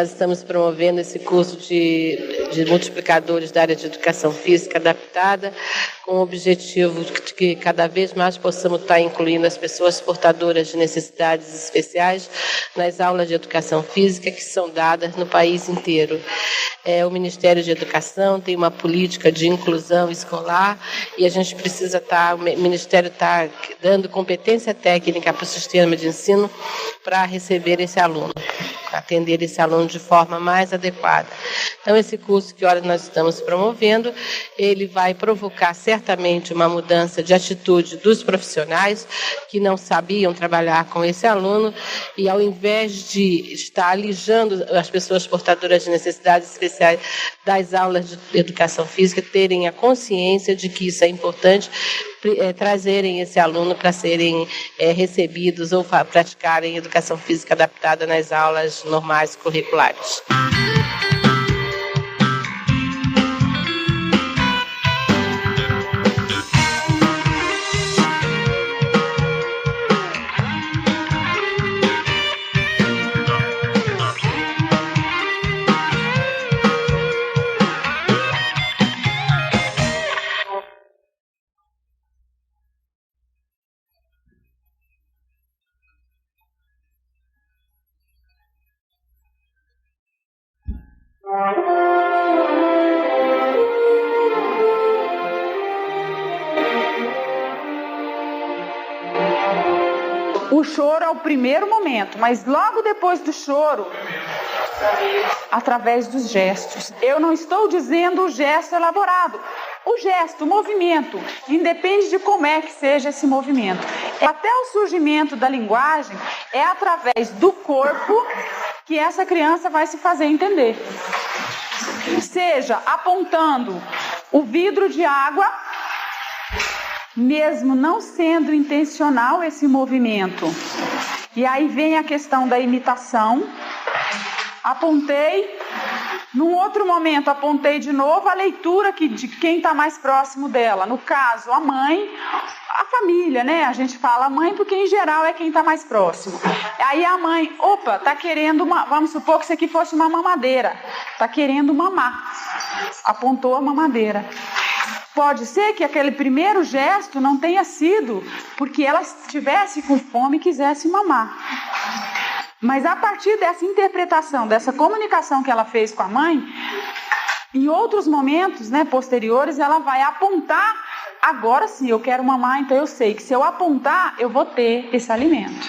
Nós estamos promovendo esse curso de multiplicadores da área de educação física adaptada, com o objetivo de que cada vez mais possamos estar incluindo as pessoas portadoras de necessidades especiais nas aulas de educação física que são dadas no país inteiro. O Ministério de Educação tem uma política de inclusão escolar e a gente precisa o Ministério está dando competência técnica para o sistema de ensino para receber esse aluno, atender esse aluno de forma mais adequada. Então, esse curso que nós estamos promovendo, ele vai provocar certamente uma mudança de atitude dos profissionais que não sabiam trabalhar com esse aluno e, ao invés de estar alijando as pessoas portadoras de necessidades especiais das aulas de educação física, terem a consciência de que isso é importante, trazerem esse aluno para serem recebidos ou praticarem educação física adaptada nas aulas normais curriculares. O choro é o primeiro momento, mas logo depois do choro, através dos gestos. Eu não estou dizendo o gesto elaborado. O gesto, o movimento, independe de como é que seja esse movimento. Até o surgimento da linguagem é através do corpo que essa criança vai se fazer entender. Seja apontando o vidro de água, mesmo não sendo intencional esse movimento. E aí vem a questão da imitação. Apontei, num outro momento apontei de novo a leitura de quem está mais próximo dela. No caso, a mãe, a família, né? A gente fala mãe porque em geral é quem está mais próximo. Aí a mãe, está querendo vamos supor que isso aqui fosse uma mamadeira. Está querendo mamar. Apontou a mamadeira. Pode ser que aquele primeiro gesto não tenha sido porque ela estivesse com fome e quisesse mamar. Mas a partir dessa interpretação, dessa comunicação que ela fez com a mãe, em outros momentos, posteriores, ela vai apontar, agora sim, eu quero mamar, então eu sei que se eu apontar, eu vou ter esse alimento.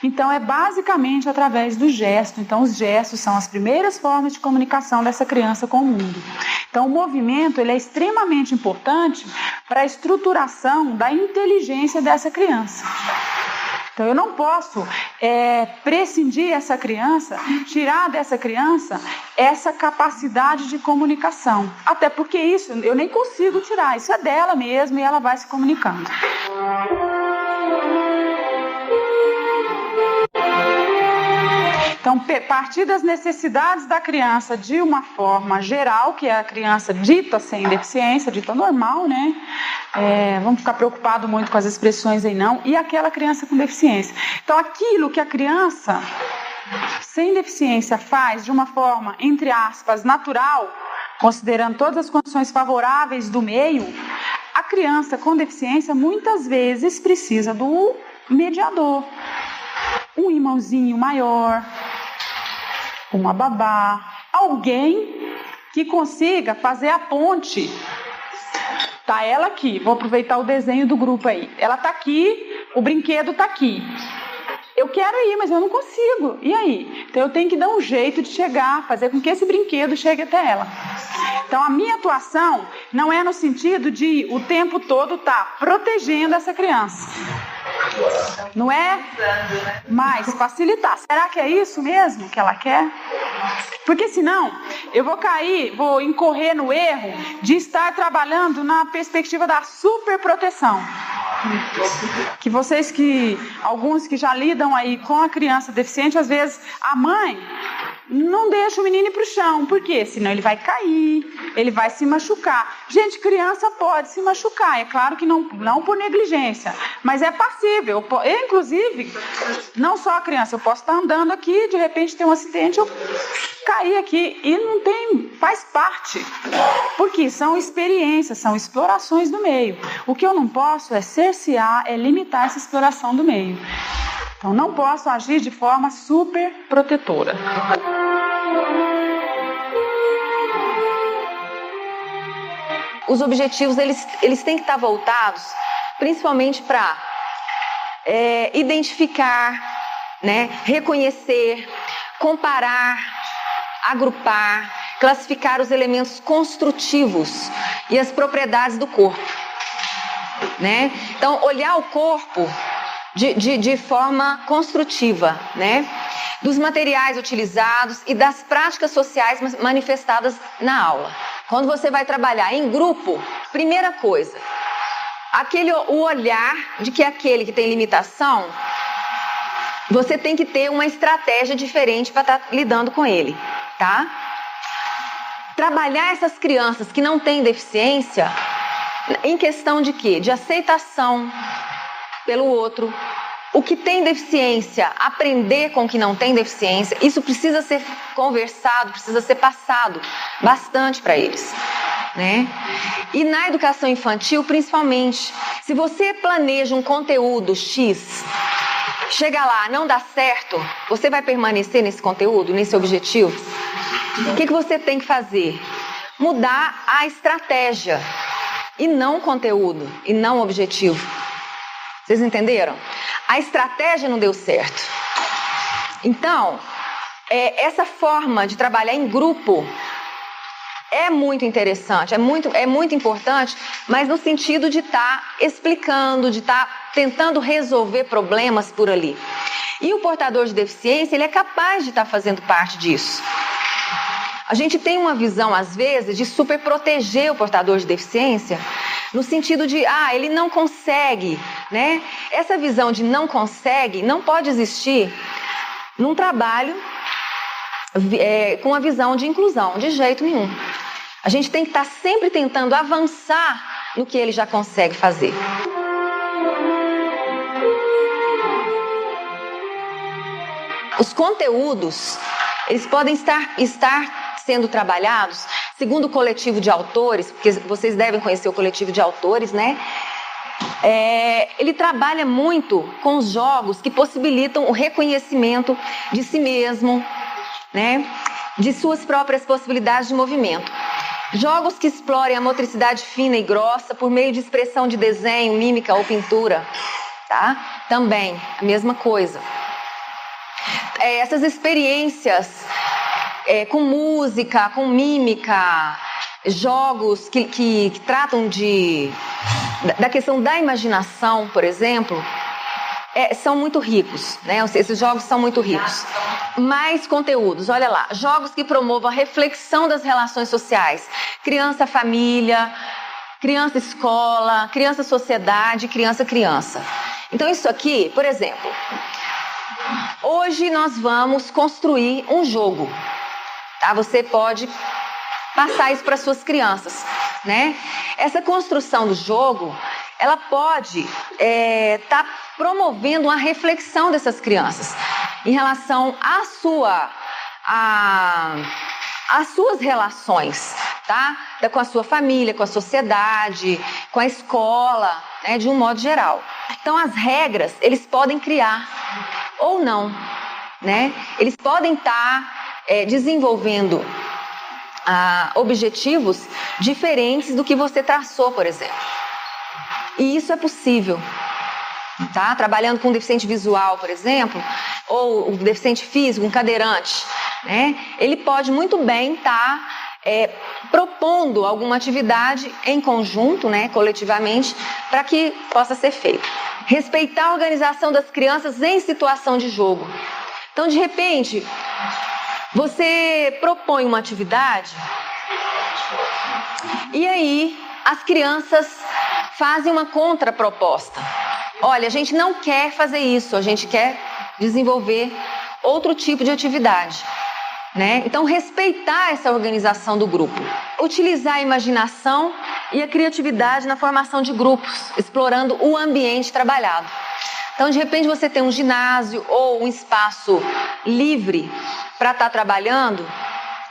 Então é basicamente através do gesto. Então os gestos são as primeiras formas de comunicação dessa criança com o mundo. Então o movimento ele é extremamente importante para a estruturação da inteligência dessa criança. Então eu não posso prescindir essa criança, tirar dessa criança essa capacidade de comunicação. Até porque isso eu nem consigo tirar, isso é dela mesmo e ela vai se comunicando. Então, partir das necessidades da criança de uma forma geral, que é a criança dita sem deficiência, dita normal, né? Vamos ficar preocupados muito com as expressões aí não, e aquela criança com deficiência. Então, aquilo que a criança sem deficiência faz de uma forma, entre aspas, natural, considerando todas as condições favoráveis do meio, a criança com deficiência muitas vezes precisa do mediador. Um irmãozinho maior, uma babá, alguém que consiga fazer a ponte. Tá ela aqui, vou aproveitar o desenho do grupo aí. Ela tá aqui, o brinquedo tá aqui. Eu quero ir, mas eu não consigo. E aí? Então eu tenho que dar um jeito de chegar, fazer com que esse brinquedo chegue até ela. Então a minha atuação não é no sentido de o tempo todo estar protegendo essa criança. Não é mais facilitar. Será que é isso mesmo que ela quer? Porque senão eu vou incorrer no erro de estar trabalhando na perspectiva da superproteção. Alguns que já lidam aí com a criança deficiente, às vezes a mãe não deixa o menino ir para o chão. Por quê? Senão ele vai cair, ele vai se machucar. Gente, criança pode se machucar. É claro que não por negligência, mas é passível. Eu, inclusive, não só a criança, eu posso estar andando aqui, de repente tem um acidente, eu cair aqui e não tem, faz parte. Porque são experiências, são explorações do meio. O que eu não posso é cercear, é limitar essa exploração do meio. Então, não posso agir de forma super protetora. Os objetivos, eles têm que estar voltados principalmente para identificar, né, reconhecer, comparar, agrupar, classificar os elementos construtivos e as propriedades do corpo, né? Então, olhar o corpo de forma construtiva, né? Dos materiais utilizados e das práticas sociais manifestadas na aula. Quando você vai trabalhar em grupo, primeira coisa, o olhar de que aquele que tem limitação, você tem que ter uma estratégia diferente para estar lidando com ele, tá? Trabalhar essas crianças que não têm deficiência em questão de quê? De aceitação pelo outro. O que tem deficiência, aprender com o que não tem deficiência, isso precisa ser conversado, precisa ser passado bastante para eles, né? E na educação infantil, principalmente, se você planeja um conteúdo X, chega lá, não dá certo, você vai permanecer nesse conteúdo, nesse objetivo? O que você tem que fazer? Mudar a estratégia, e não o conteúdo, e não o objetivo. Vocês entenderam? A estratégia não deu certo. Então, essa forma de trabalhar em grupo é muito interessante, é muito importante, mas no sentido de estar explicando, de estar tentando resolver problemas por ali. E o portador de deficiência, ele é capaz de estar fazendo parte disso. A gente tem uma visão, às vezes, de super proteger o portador de deficiência, no sentido de, ele não consegue, né? Essa visão de não consegue não pode existir num trabalho com a visão de inclusão, de jeito nenhum. A gente tem que estar sempre tentando avançar no que ele já consegue fazer. Os conteúdos, eles podem estar sendo trabalhados segundo o coletivo de autores, porque vocês devem conhecer o coletivo de autores, né? Ele trabalha muito com os jogos que possibilitam o reconhecimento de si mesmo, né? De suas próprias possibilidades de movimento. Jogos que explorem a motricidade fina e grossa por meio de expressão de desenho, mímica ou pintura, tá? Também, a mesma coisa. Essas experiências com música, com mímica, jogos que tratam da questão da imaginação, por exemplo, são muito ricos, né? Esses jogos são muito ricos. Mais conteúdos, olha lá, jogos que promovam a reflexão das relações sociais, criança-família, criança-escola, criança-sociedade, criança-criança. Então isso aqui, por exemplo, hoje nós vamos construir um jogo. Tá? Você pode passar isso para suas crianças, né? Essa construção do jogo, ela pode estar promovendo uma reflexão dessas crianças em relação às suas relações, tá? Com a sua família, com a sociedade, com a escola, né? De um modo geral. Então, as regras, eles podem criar ou não, né? Eles podem estar desenvolvendo objetivos diferentes do que você traçou, por exemplo. E isso é possível, tá? Trabalhando com um deficiente visual, por exemplo, ou um deficiente físico, um cadeirante, né? Ele pode muito bem estar propondo alguma atividade em conjunto, né, coletivamente, para que possa ser feito. Respeitar a organização das crianças em situação de jogo. Então, de repente, você propõe uma atividade e aí as crianças fazem uma contraproposta. Olha, a gente não quer fazer isso, a gente quer desenvolver outro tipo de atividade. né? Então, respeitar essa organização do grupo. Utilizar a imaginação e a criatividade na formação de grupos, explorando o ambiente trabalhado. Então, de repente, você tem um ginásio ou um espaço livre para estar trabalhando,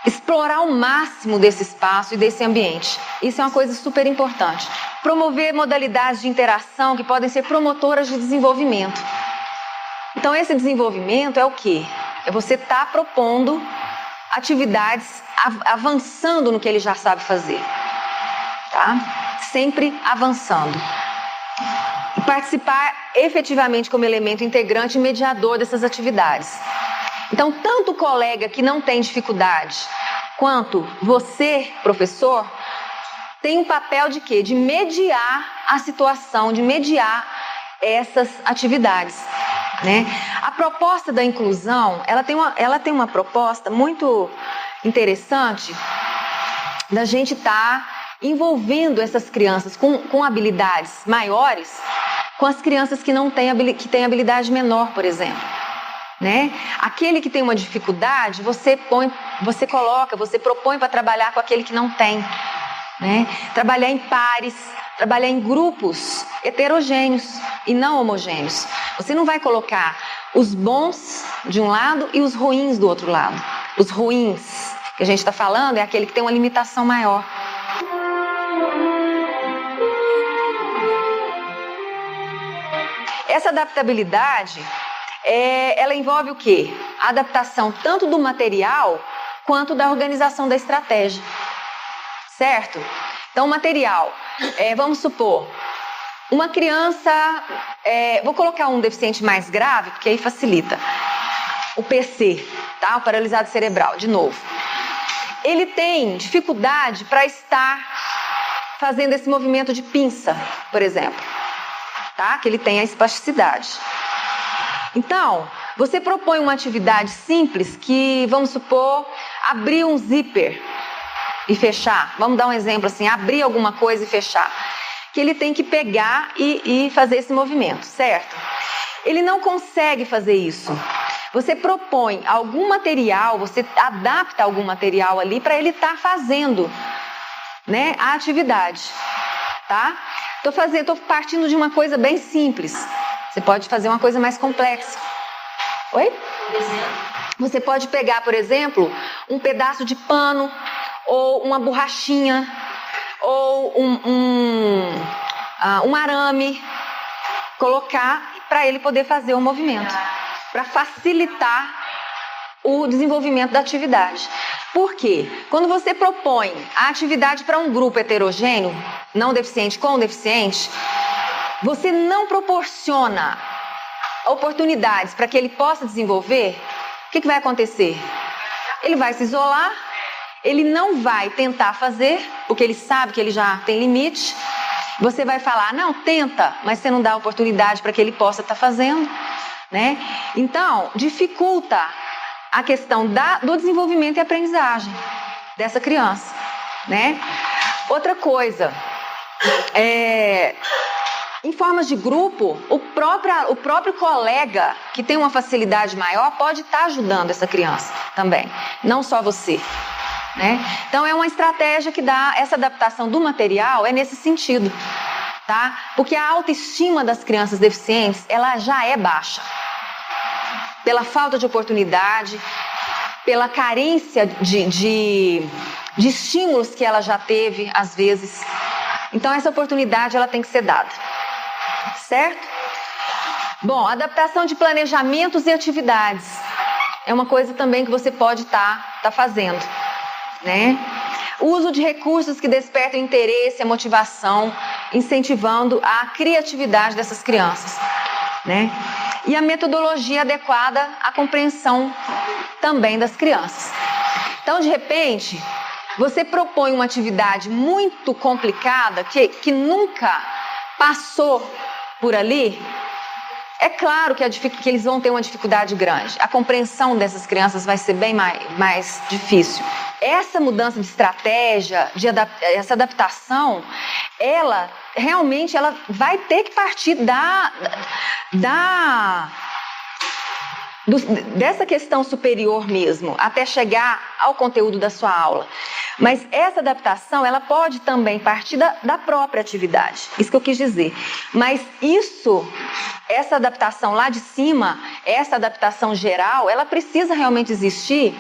explorar o máximo desse espaço e desse ambiente. Isso é uma coisa super importante. Promover modalidades de interação que podem ser promotoras de desenvolvimento. Então, esse desenvolvimento é o quê? É você estar propondo atividades, avançando no que ele já sabe fazer. Tá? Sempre avançando. E participar efetivamente como elemento integrante e mediador dessas atividades. Então, tanto o colega que não tem dificuldade, quanto você, professor, tem um papel de quê? De mediar a situação, de mediar essas atividades, né? A proposta da inclusão, ela tem uma proposta muito interessante da gente estar envolvendo essas crianças com habilidades maiores, com as crianças que não têm têm habilidade menor, por exemplo, né? Aquele que tem uma dificuldade, você propõe para trabalhar com aquele que não tem, né? Trabalhar em pares, trabalhar em grupos heterogêneos e não homogêneos. Você não vai colocar os bons de um lado e os ruins do outro lado. Os ruins que a gente está falando é aquele que tem uma limitação maior. Essa adaptabilidade, ela envolve o quê? A adaptação tanto do material quanto da organização da estratégia, certo? Então, o material, vamos supor, uma criança, vou colocar um deficiente mais grave, porque aí facilita, o PC, tá? O paralisado cerebral, de novo. Ele tem dificuldade para estar fazendo esse movimento de pinça, por exemplo, tá? Que ele tem a espasticidade. Então, você propõe uma atividade simples que, vamos supor, abrir um zíper e fechar. Vamos dar um exemplo assim, abrir alguma coisa e fechar. Que ele tem que pegar e fazer esse movimento, certo? Ele não consegue fazer isso. Você propõe algum material, você adapta algum material ali para ele estar fazendo, né, a atividade, tá? Tô partindo de uma coisa bem simples. Você pode fazer uma coisa mais complexa. Oi? Você pode pegar, por exemplo, um pedaço de pano ou uma borrachinha ou um arame, colocar para ele poder fazer o movimento, para facilitar o desenvolvimento da atividade. Por quê? Quando você propõe a atividade para um grupo heterogêneo, não deficiente com deficiente, você não proporciona oportunidades para que ele possa desenvolver, o que vai acontecer? Ele vai se isolar, ele não vai tentar fazer, porque ele sabe que ele já tem limite. Você vai falar, não, tenta, mas você não dá oportunidade para que ele possa estar fazendo, né? Então, dificulta a questão do desenvolvimento e aprendizagem dessa criança, né? Outra coisa, em formas de grupo, o próprio colega que tem uma facilidade maior pode estar ajudando essa criança também, não só você, né? Então é uma estratégia que dá essa adaptação do material, é nesse sentido, tá? Porque a autoestima das crianças deficientes, ela já é baixa, pela falta de oportunidade, pela carência de estímulos que ela já teve, às vezes. Então essa oportunidade ela tem que ser dada, certo? Bom, adaptação de planejamentos e atividades é uma coisa também que você pode estar fazendo, né? O uso de recursos que despertam interesse, a motivação, incentivando a criatividade dessas crianças, né? E a metodologia adequada à compreensão também das crianças. Então, de repente, você propõe uma atividade muito complicada que nunca passou por ali, é claro que eles vão ter uma dificuldade grande. A compreensão dessas crianças vai ser bem mais difícil. Essa mudança de estratégia, essa adaptação, ela realmente dessa questão superior mesmo, até chegar ao conteúdo da sua aula. Mas essa adaptação, ela pode também partir da própria atividade, isso que eu quis dizer. Mas essa adaptação lá de cima, essa adaptação geral, ela precisa realmente existir.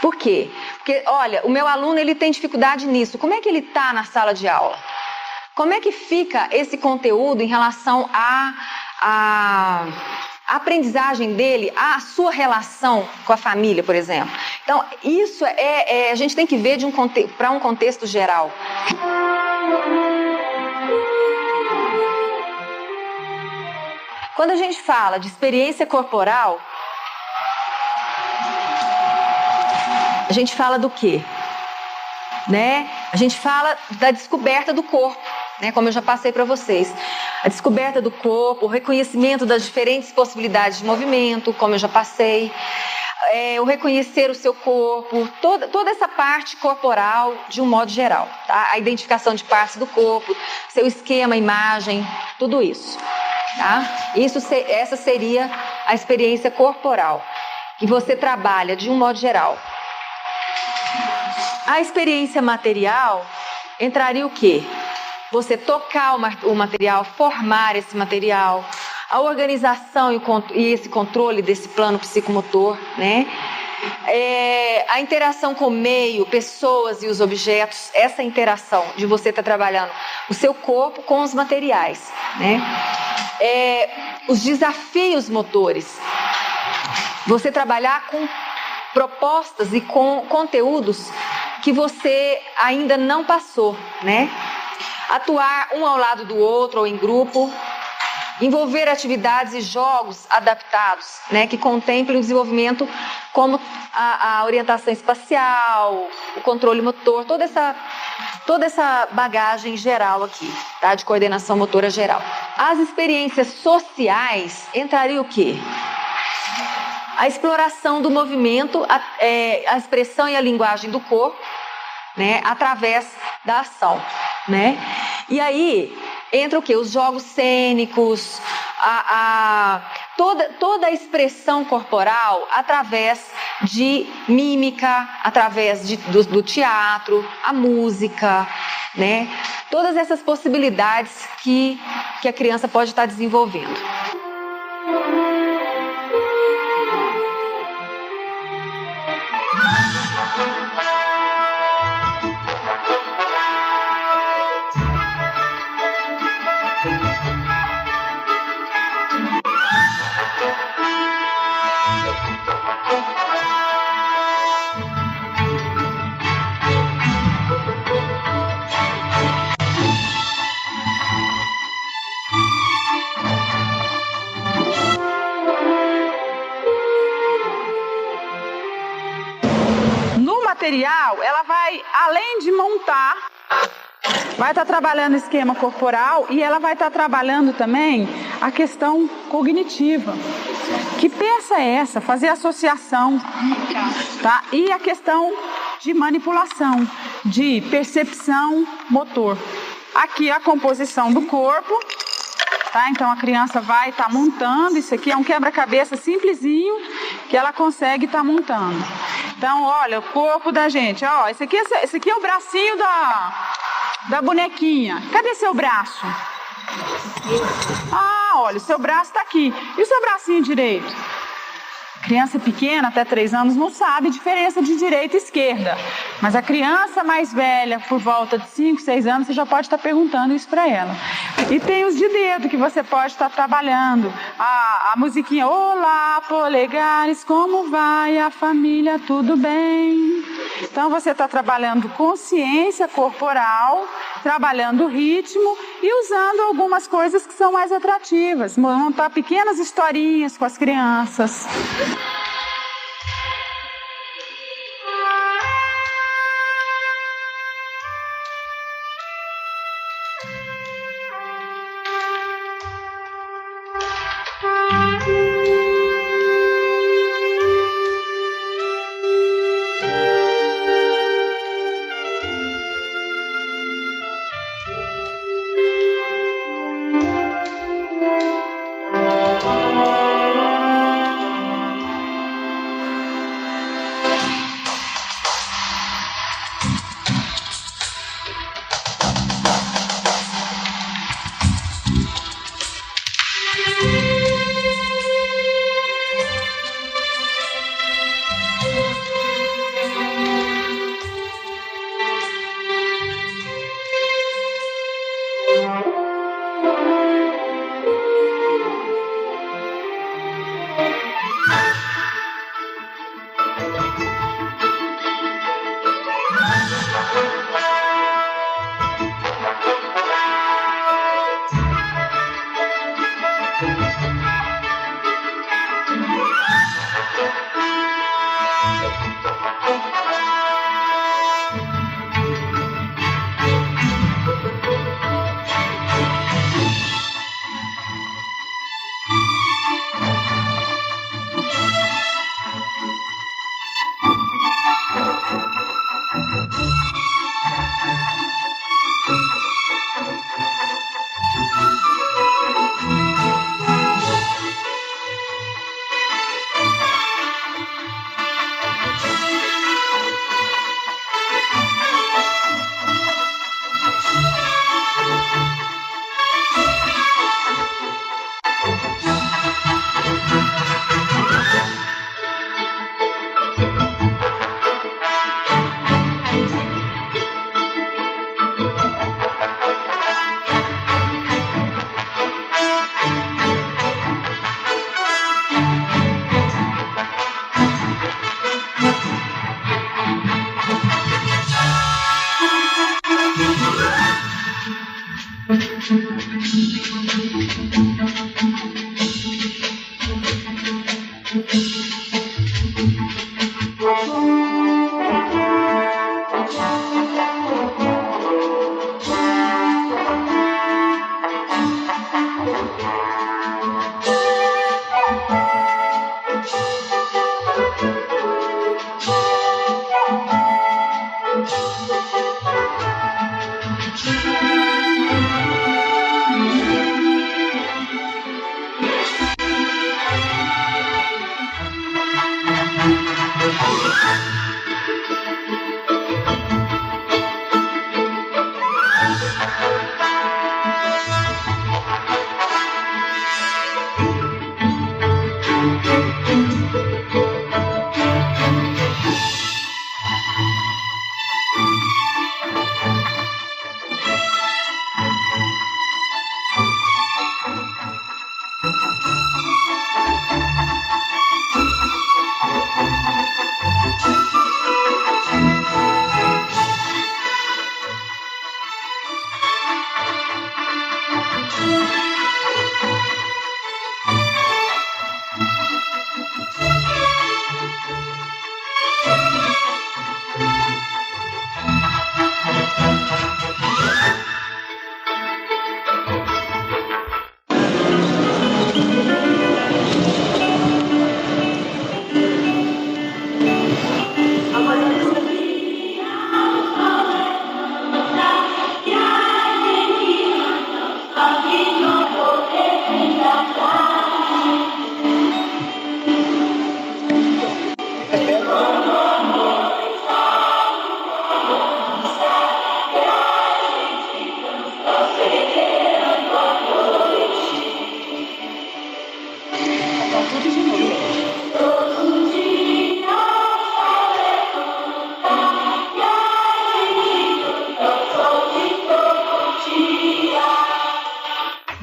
Por quê? Porque, olha, o meu aluno, ele tem dificuldade nisso. Como é que ele está na sala de aula? Como é que fica esse conteúdo em relação a aprendizagem dele, a sua relação com a família, por exemplo? Então, isso a gente tem que ver para um contexto geral. Quando a gente fala de experiência corporal, a gente fala do quê? Né? A gente fala da descoberta do corpo, né? Como eu já passei para vocês. A descoberta do corpo, o reconhecimento das diferentes possibilidades de movimento, como eu já passei. O reconhecer o seu corpo, toda essa parte corporal de um modo geral. Tá? A identificação de partes do corpo, seu esquema, imagem, tudo isso. Tá? Essa seria a experiência corporal, que você trabalha de um modo geral. A experiência material entraria o quê? Você tocar o material, formar esse material, a organização e esse controle desse plano psicomotor, né? A interação com o meio, pessoas e os objetos, essa interação de você estar trabalhando o seu corpo com os materiais, né? Os desafios motores, você trabalhar com propostas e com conteúdos que você ainda não passou, né? Atuar um ao lado do outro ou em grupo, envolver atividades e jogos adaptados, né, que contemplem o desenvolvimento como a orientação espacial, o controle motor, toda essa bagagem geral aqui, tá, de coordenação motora geral. As experiências sociais entraria o quê? A exploração do movimento, a expressão e a linguagem do corpo, né, através da ação, né? E aí entra o quê? Os jogos cênicos, toda a expressão corporal através de mímica, através do teatro, a música, né? Todas essas possibilidades que a criança pode estar desenvolvendo. Material, ela vai, além de montar, vai estar trabalhando esquema corporal e ela vai estar trabalhando também a questão cognitiva. Que peça é essa? Fazer associação, tá? E a questão de manipulação, de percepção motor. Aqui a composição do corpo, tá? Então a criança vai estar montando, isso aqui é um quebra-cabeça simplesinho que ela consegue estar montando. Então, olha, o corpo da gente, ó, esse aqui é o bracinho da bonequinha. Cadê seu braço? Ah, olha, o seu braço está aqui. E o seu bracinho direito? Criança pequena, até 3 anos, não sabe a diferença de direita e esquerda. Mas a criança mais velha, por volta de 5, 6 anos, você já pode estar perguntando isso para ela. E tem os de dedo que você pode estar trabalhando. A musiquinha, olá, polegares, como vai a família, tudo bem? Então você está trabalhando consciência corporal, trabalhando o ritmo e usando algumas coisas que são mais atrativas. Montar pequenas historinhas com as crianças.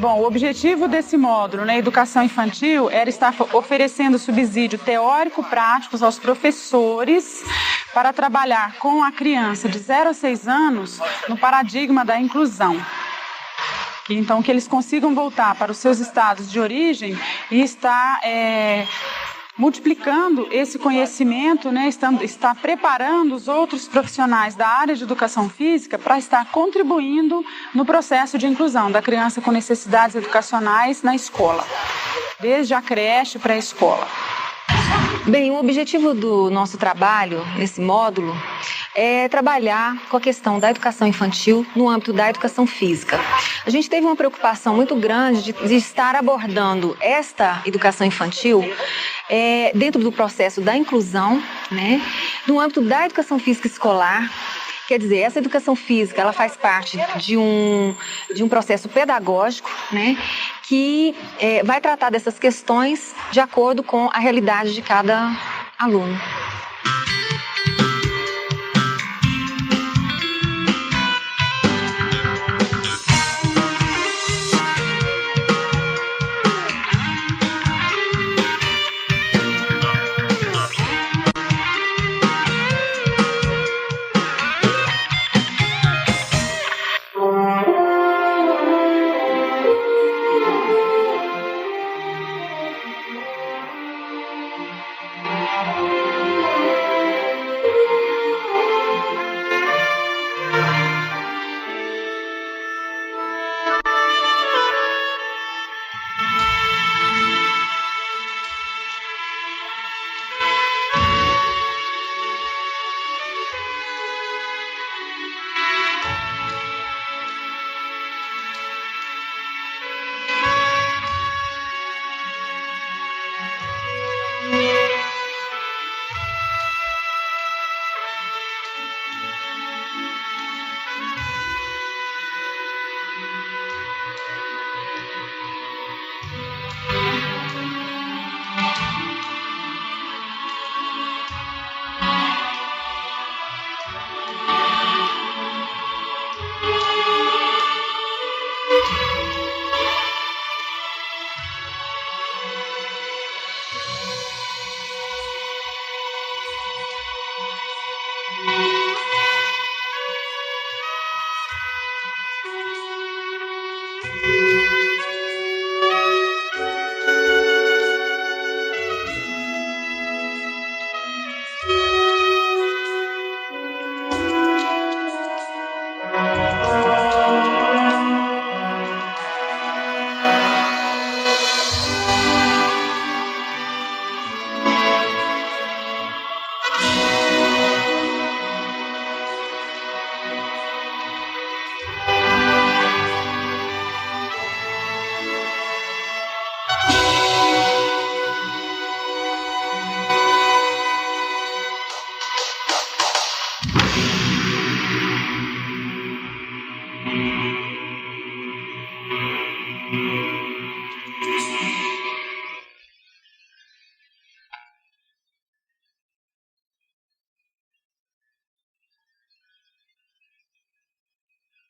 Bom, o objetivo desse módulo na educação infantil era estar oferecendo subsídio teórico práticos aos professores para trabalhar com a criança de 0 a 6 anos no paradigma da inclusão. Então, que eles consigam voltar para os seus estados de origem e estar multiplicando esse conhecimento, né, está preparando os outros profissionais da área de educação física para estar contribuindo no processo de inclusão da criança com necessidades educacionais na escola, desde a creche para a escola. Bem, o objetivo do nosso trabalho nesse módulo é trabalhar com a questão da educação infantil no âmbito da educação física. A gente teve uma preocupação muito grande de estar abordando esta educação infantil dentro do processo da inclusão, né, no âmbito da educação física escolar. Quer dizer, essa educação física, ela faz parte de um processo pedagógico, né, que vai tratar dessas questões de acordo com a realidade de cada aluno.